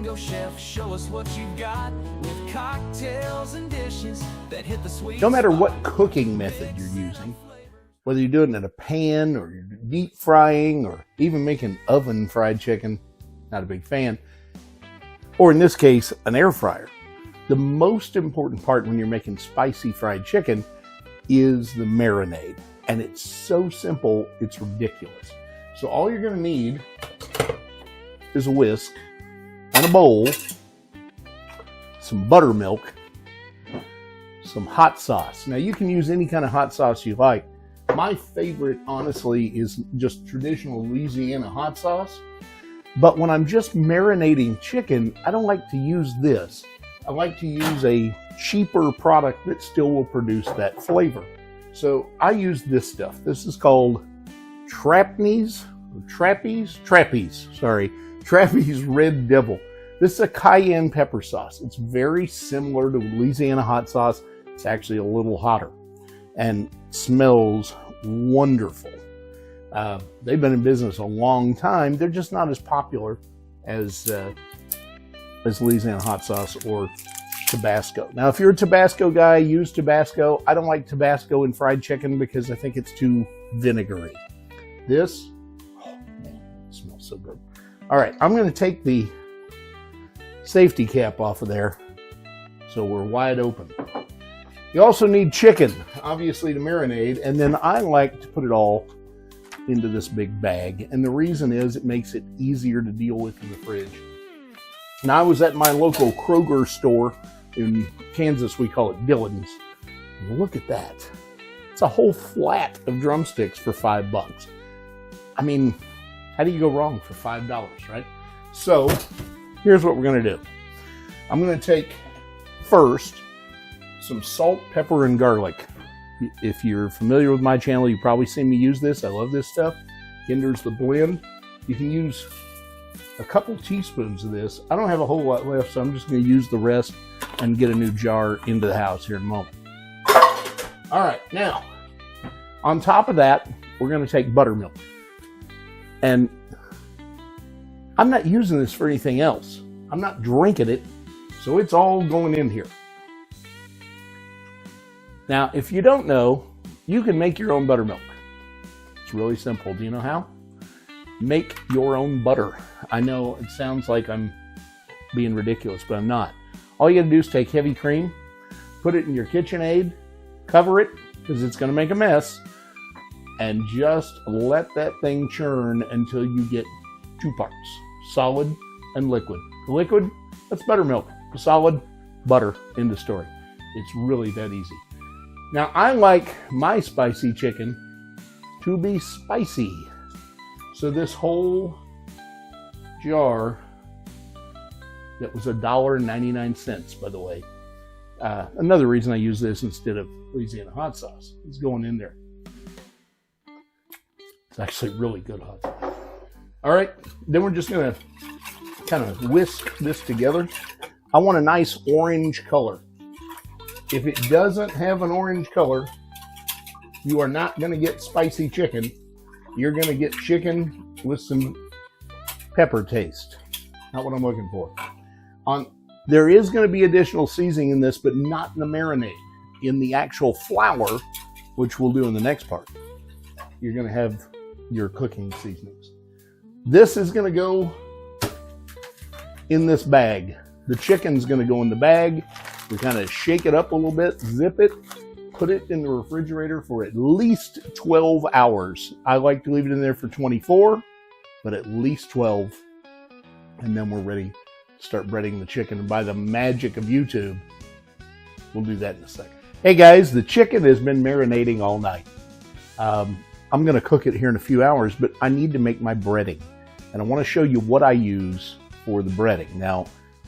Flamingo chef, show us what you got with cocktails and dishes that hit the sweet. No matter what cooking method you're using, whether you're doing it in a pan or you're deep frying or even making oven fried chicken, not a big fan, or in this case, an air fryer, the most important part when you're making spicy fried chicken is the marinade. And it's so simple, it's ridiculous. So all you're going to need is a whisk and a bowl, some buttermilk, some hot sauce. Now you can use any kind of hot sauce you like. My favorite, honestly, is just traditional Louisiana hot sauce. But when I'm just marinating chicken, I don't like to use this. I like to use a cheaper product that still will produce that flavor. So I use this stuff. This is called Trapeze Red Devil. This is a cayenne pepper sauce. It's very similar to Louisiana hot sauce. It's actually a little hotter and smells wonderful. They've been in business a long time. They're just not as popular as Louisiana hot sauce or Tabasco. Now, if you're a Tabasco guy, use Tabasco. I don't like Tabasco in fried chicken because I think it's too vinegary. This, oh man, it smells so good. All right, I'm going to take the safety cap off of there so we're wide open. You also need chicken, obviously, to marinate, and then I like to put it all into this big bag, and the reason is it makes it easier to deal with in the fridge. Now, I was at my local Kroger store in Kansas. We call it Dillon's. And look at that. It's a whole flat of drumsticks for $5. I mean, how do you go wrong for $5, right? So here's what we're going to do. I'm going to take first some salt, pepper, and garlic. If you're familiar with my channel, you've probably seen me use this. I love this stuff. Hinders the blend. You can use a couple teaspoons of this. I don't have a whole lot left, so I'm just going to use the rest and get a new jar into the house here in a moment. All right, now, on top of that, we're going to take buttermilk. And I'm not using this for anything else. I'm not drinking it, so it's all going in here. Now, if you don't know, you can make your own buttermilk. It's really simple. Do you know how? Make your own butter. I know it sounds like I'm being ridiculous, but I'm not. All you gotta do is take heavy cream, put it in your KitchenAid, cover it, because it's gonna make a mess, and just let that thing churn until you get two parts, solid and liquid. The liquid, that's buttermilk. The solid, butter, end of story. It's really that easy. Now, I like my spicy chicken to be spicy. So this whole jar, that was $1.99, by the way. Another reason I use this instead of Louisiana hot sauce is going in there. It's actually really good hot sauce. All right, then we're just gonna kind of whisk this together. I want a nice orange color. If it doesn't have an orange color, you are not going to get spicy chicken. You're going to get chicken with some pepper taste. Not what I'm looking for. There is going to be additional seasoning in this, but not in the marinade. In the actual flour, which we'll do in the next part, you're going to have your cooking seasonings. This is going to go in this bag. The chicken's going to go in the bag. We kind of shake it up a little bit, zip it, put it in the refrigerator for at least 12 hours. I like to leave it in there for 24, but at least 12. And then we're ready to start breading the chicken. And by the magic of YouTube, we'll do that in a second. Hey guys, the chicken has been marinating all night. I'm going to cook it here in a few hours, but I need to make my breading. And I want to show you what I use for the breading. Now,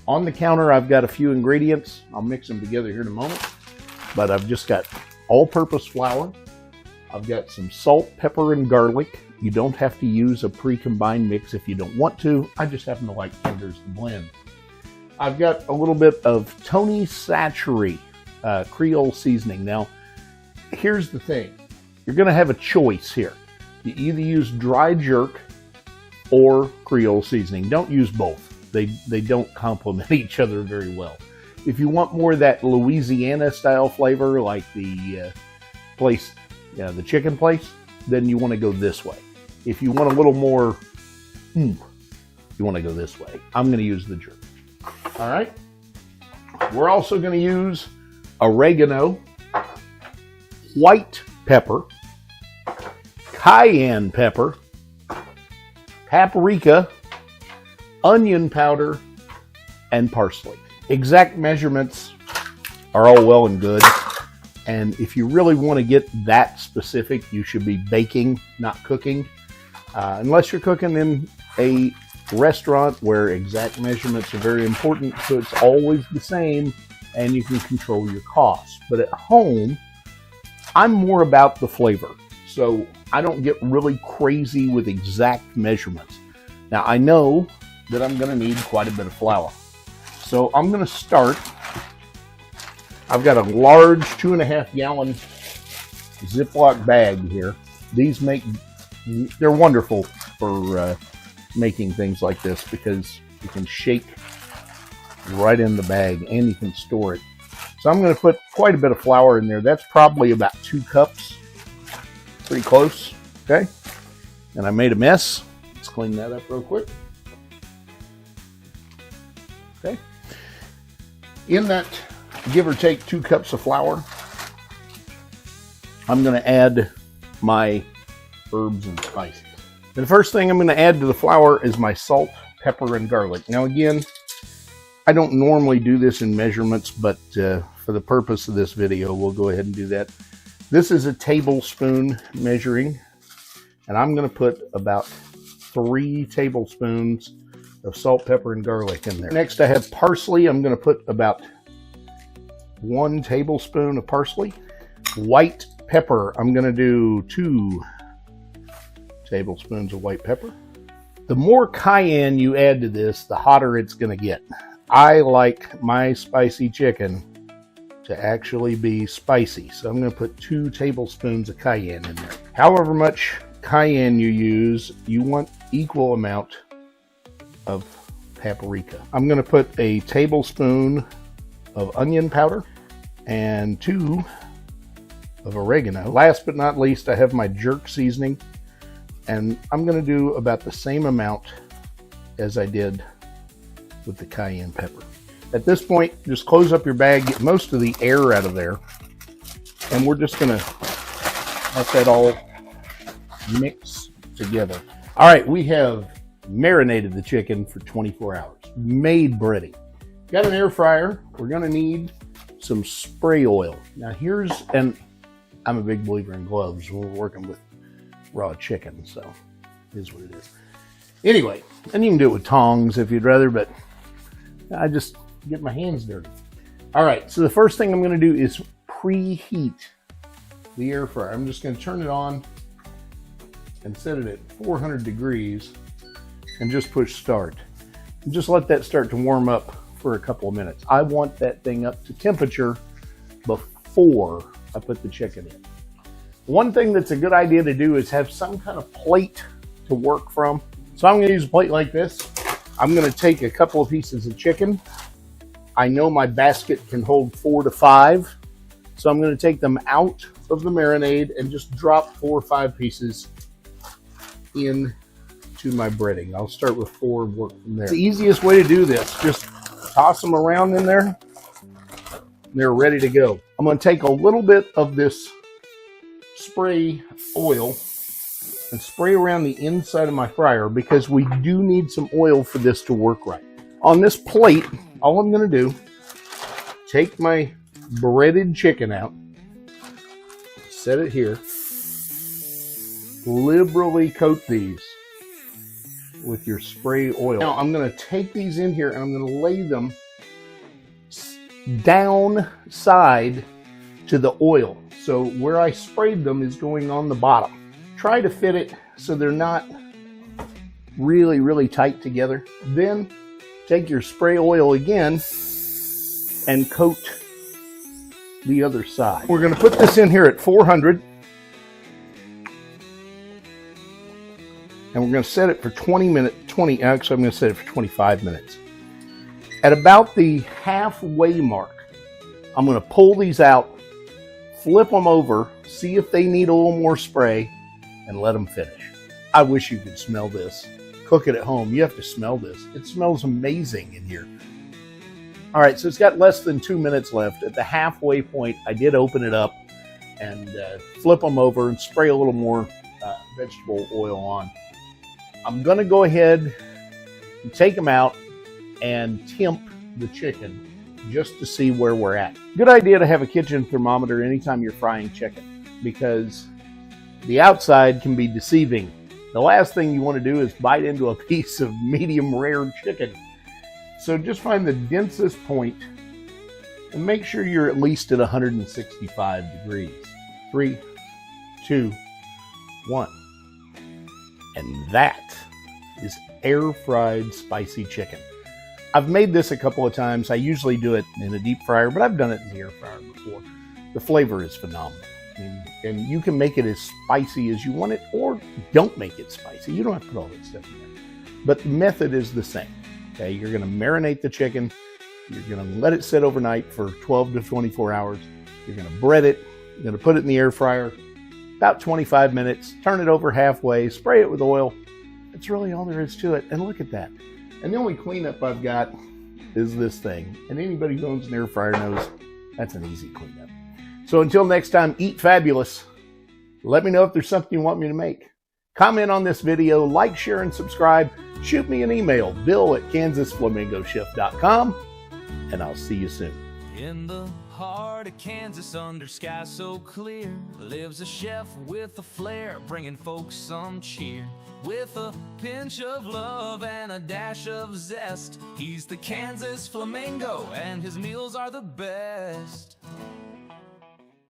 on the counter, I've got a few ingredients. I'll mix them together here in a moment. But I've just got all-purpose flour. I've got some salt, pepper, and garlic. You don't have to use a pre-combined mix if you don't want to. I just happen to like Kinder's the blend. I've got a little bit of Tony Chachere Creole seasoning. Now, here's the thing. You're going to have a choice here. You either use dry jerk or Creole seasoning. Don't use both. They don't complement each other very well. If you want more of that Louisiana style flavor, like the the chicken place, then you want to go this way. If you want a little more, you want to go this way. I'm going to use the jerk. All right. We're also going to use oregano, white pepper, cayenne pepper, paprika, onion powder, and parsley. Exact measurements are all well and good. And if you really want to get that specific, you should be baking, not cooking. Unless you're cooking in a restaurant where exact measurements are very important, so it's always the same and you can control your costs. But at home, I'm more about the flavor. So I don't get really crazy with exact measurements. Now I know that I'm going to need quite a bit of flour. So I'm going to start. I've got a large 2.5 gallon Ziploc bag here. They're wonderful for making things like this because you can shake right in the bag and you can store it. So I'm going to put quite a bit of flour in there. That's probably about 2 cups. Pretty close. Okay. And I made a mess. Let's clean that up real quick. Okay. In that, give or take 2 cups of flour, I'm going to add my herbs and spices. The first thing I'm going to add to the flour is my salt, pepper, and garlic. Now again, I don't normally do this in measurements, but for the purpose of this video, we'll go ahead and do that. This is a tablespoon measuring, and I'm going to put about 3 tablespoons of salt, pepper, and garlic in there. Next, I have parsley. I'm going to put about 1 tablespoon of parsley. White pepper, I'm going to do 2 tablespoons of white pepper. The more cayenne you add to this, the hotter it's going to get. I like my spicy chicken to actually be spicy, so I'm going to put 2 tablespoons of cayenne in there. However much cayenne you use, you want equal amount of paprika. I'm going to put a tablespoon of onion powder and 2 of oregano. Last but not least, I have my jerk seasoning, and I'm going to do about the same amount as I did with the cayenne pepper. At this point, just close up your bag, get most of the air out of there, and we're just going to let that all mix together. All right, we have marinated the chicken for 24 hours, made breading. Got an air fryer. We're going to need some spray oil. Now I'm a big believer in gloves when we're working with raw chicken, so it is what it is. Anyway, and you can do it with tongs if you'd rather, but I just get my hands dirty. All right, so the first thing I'm going to do is preheat the air fryer. I'm just going to turn it on and set it at 400 degrees and just push start. And just let that start to warm up for a couple of minutes. I want that thing up to temperature before I put the chicken in. One thing that's a good idea to do is have some kind of plate to work from. So I'm going to use a plate like this. I'm going to take a couple of pieces of chicken. I know my basket can hold 4 to 5. So I'm going to take them out of the marinade and just drop 4 or 5 pieces in to my breading. I'll start with 4 and work from there. It's the easiest way to do this. Just toss them around in there. They're ready to go. I'm going to take a little bit of this spray oil and spray around the inside of my fryer because we do need some oil for this to work right. On this plate, all I'm going to do, take my breaded chicken out, set it here, liberally coat these with your spray oil. Now I'm going to take these in here and I'm going to lay them downside to the oil. So where I sprayed them is going on the bottom. Try to fit it so they're not really, really tight together. Then take your spray oil again and coat the other side. We're going to put this in here at 400. And we're going to set it for 20 minutes. Actually, I'm going to set it for 25 minutes. At about the halfway mark, I'm going to pull these out, flip them over, see if they need a little more spray, and let them finish. I wish you could smell this. Cook it at home. You have to smell this. It smells amazing in here. All right, so it's got less than 2 minutes left. At the halfway point, I did open it up and flip them over and spray a little more vegetable oil on. I'm going to go ahead and take them out and temp the chicken just to see where we're at. Good idea to have a kitchen thermometer anytime you're frying chicken, because the outside can be deceiving. The last thing you want to do is bite into a piece of medium rare chicken. So just find the densest point and make sure you're at least at 165 degrees. 3, 2, 1. And that is air fried spicy chicken. I've made this a couple of times. I usually do it in a deep fryer, but I've done it in the air fryer before. The flavor is phenomenal. And you can make it as spicy as you want it, or don't make it spicy. You don't have to put all that stuff in there. But the method is the same. Okay, you're going to marinate the chicken. You're going to let it sit overnight for 12 to 24 hours. You're going to bread it. You're going to put it in the air fryer about 25 minutes. Turn it over halfway. Spray it with oil. That's really all there is to it. And look at that. And the only cleanup I've got is this thing. And anybody who owns an air fryer knows that's an easy cleanup. So until next time, eat fabulous. Let me know if there's something you want me to make. Comment on this video, like, share, and subscribe. Shoot me an email, bill@kansasflamingochef.com, and I'll see you soon. In the heart of Kansas, under sky so clear, lives a chef with a flair, bringing folks some cheer. With a pinch of love and a dash of zest, he's the Kansas Flamingo, and his meals are the best.